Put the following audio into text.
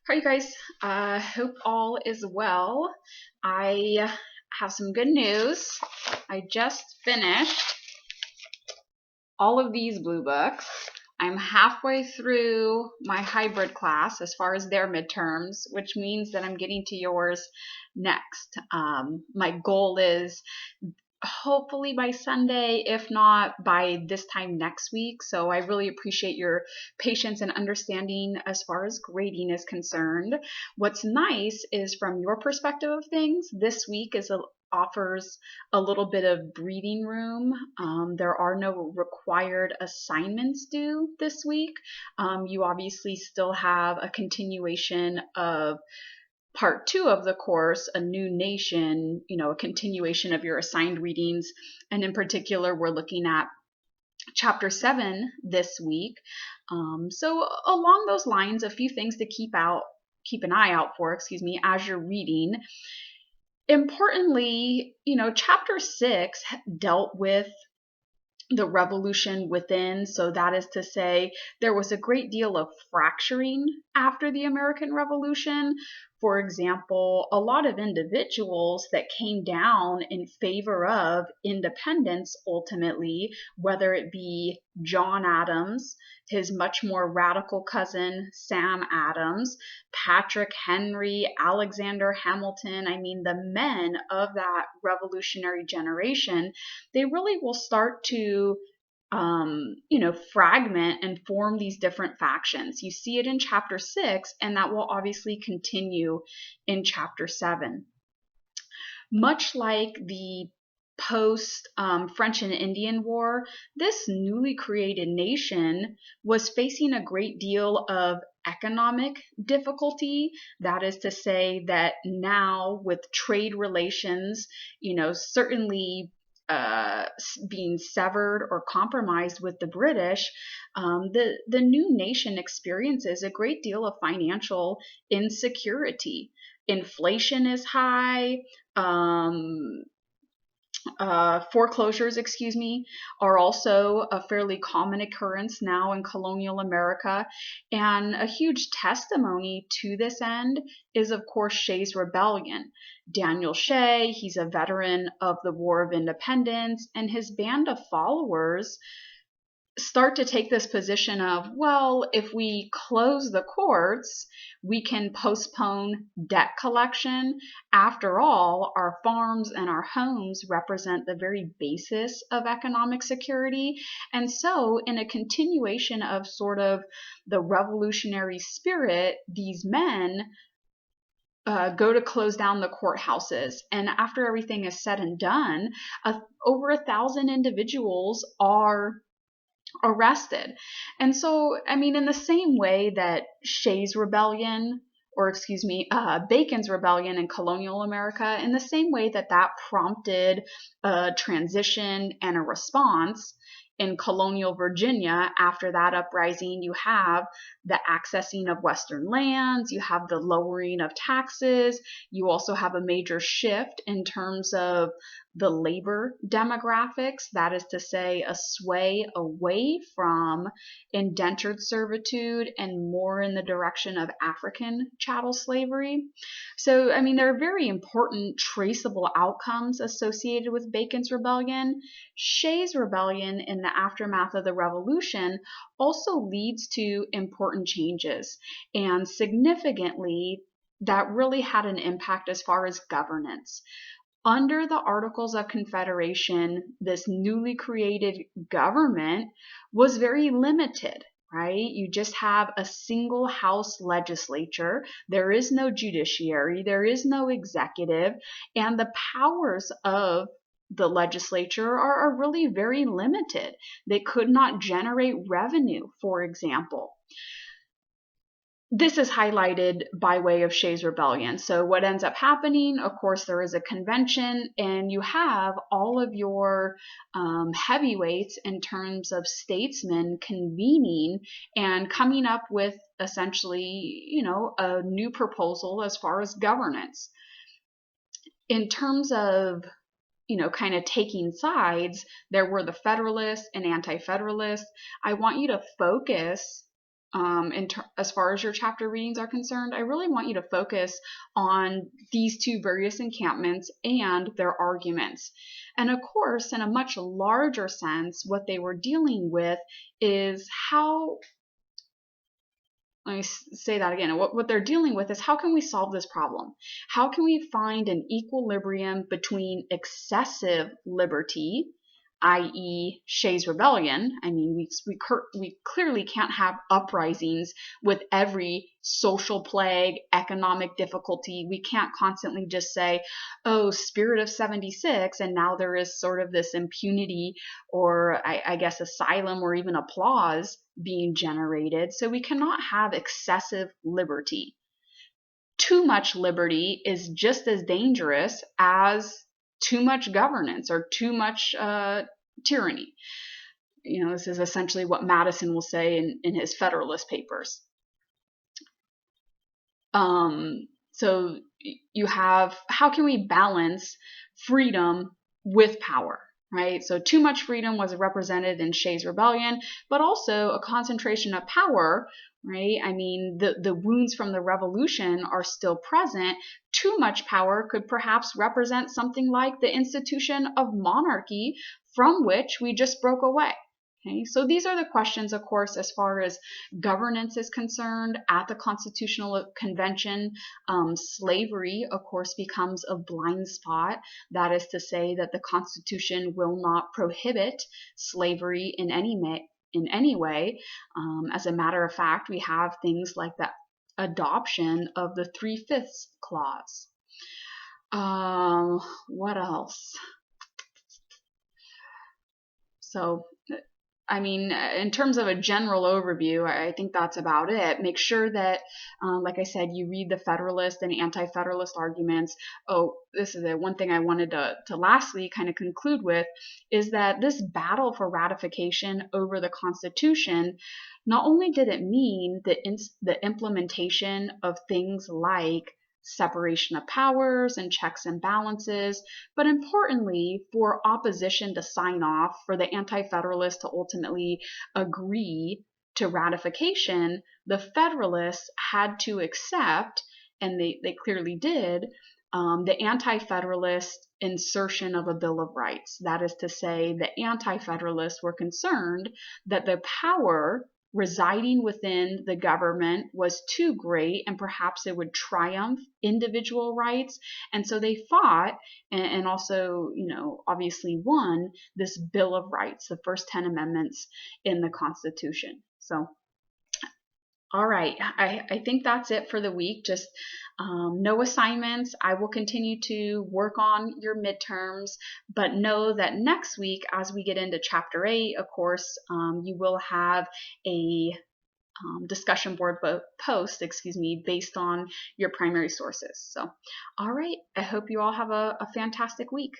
Hi, you guys. Hope all is well. I have some good news. I just finished all of these blue books. I'm halfway through my hybrid class as far as their midterms, which means that I'm getting to yours next. My goal is hopefully by Sunday, if not by this time next week. So I really appreciate your patience and understanding as far as grading is concerned. What's nice is from your perspective of things, this week offers a little bit of breathing room. There are no required assignments due this week. You obviously still have a continuation of part two of the course, A New Nation, a continuation of your assigned readings. And in particular, we're looking at chapter 7 this week. So along those lines, a few things to keep an eye out for, as you're reading. Importantly, chapter 6 dealt with the revolution within. So that is to say, there was a great deal of fracturing after the American Revolution. For example, a lot of individuals that came down in favor of independence ultimately, whether it be John Adams, his much more radical cousin Sam Adams, Patrick Henry, Alexander Hamilton, the men of that revolutionary generation, they really will start to fragment and form these different factions. You see it in chapter 6, and that will obviously continue in chapter 7. Much like the post French and Indian War, this newly created nation was facing a great deal of economic difficulty. That is to say that now with trade relations, certainly being severed or compromised with the British, the new nation experiences a great deal of financial insecurity. Inflation is high. Foreclosures, are also a fairly common occurrence now in colonial America. And a huge testimony to this end is, of course, Shays' Rebellion. Daniel Shay, he's a veteran of the War of Independence, and his band of followers start to take this position of, well, if we close the courts, we can postpone debt collection. After all, our farms and our homes represent the very basis of economic security. And so, in a continuation of sort of the revolutionary spirit, these men go to close down the courthouses. And after everything is said and done, over 1,000 individuals are arrested. And so, in the same way that Shays' Rebellion, Bacon's Rebellion in colonial America, in the same way that prompted a transition and a response in colonial Virginia, after that uprising, you have the accessing of Western lands, you have the lowering of taxes, you also have a major shift in terms of the labor demographics, that is to say, a sway away from indentured servitude and more in the direction of African chattel slavery. So, there are very important traceable outcomes associated with Bacon's Rebellion. Shays' Rebellion in the aftermath of the Revolution also leads to important changes, and significantly, that really had an impact as far as governance. Under the Articles of Confederation, this newly created government was very limited, right? You just have a single house legislature. There is no judiciary. There is no executive. And the powers of the legislature are really very limited. They could not generate revenue, for example. This is highlighted by way of Shays' Rebellion. So what ends up happening, of course, there is a convention, and you have all of your heavyweights in terms of statesmen convening and coming up with essentially, a new proposal as far as governance. In terms of kind of taking sides, there were the Federalists and Anti-Federalists. I want you to focus as far as your chapter readings are concerned, I really want you to focus on these two various encampments and their arguments. And of course, in a much larger sense, what they were dealing with is how, let me say that again. What they're dealing with is how can we solve this problem? How can we find an equilibrium between excessive liberty, i.e., Shays' Rebellion? I mean, we clearly can't have uprisings with every social plague, economic difficulty. We can't constantly just say, oh, Spirit of 76, and now there is sort of this impunity or I guess asylum or even applause being generated. So we cannot have excessive liberty. Too much liberty is just as dangerous as too much governance or too much tyranny. This is essentially what Madison will say in his Federalist Papers. So you have, how can we balance freedom with power? Right? So too much freedom was represented in Shays' Rebellion, but also a concentration of power, right? I mean, the wounds from the revolution are still present. Too much power could perhaps represent something like the institution of monarchy from which we just broke away. Okay, so these are the questions, of course, as far as governance is concerned at the Constitutional Convention. Slavery, of course, becomes a blind spot. That is to say that the Constitution will not prohibit slavery in any way. As a matter of fact, we have things like the adoption of the 3/5 clause. What else? So, I mean, in terms of a general overview, I think that's about it. Make sure that, like I said, you read the Federalist and Anti-Federalist arguments. Oh, this is one thing I wanted to lastly kind of conclude with, is that this battle for ratification over the Constitution, not only did it mean the implementation of things like separation of powers and checks and balances, but importantly, for opposition to sign off, for the Anti-Federalists to ultimately agree to ratification, the Federalists had to accept, and they clearly did, the Anti-Federalist insertion of a Bill of Rights. That is to say, the Anti-Federalists were concerned that the power residing within the government was too great and perhaps it would triumph individual rights. And so they fought and also, obviously won this Bill of Rights, the first 10 amendments in the Constitution. So, all right, I think that's it for the week. Just no assignments. I will continue to work on your midterms, but know that next week, as we get into Chapter 8, of course, you will have a discussion board post, based on your primary sources. So, all right, I hope you all have a fantastic week.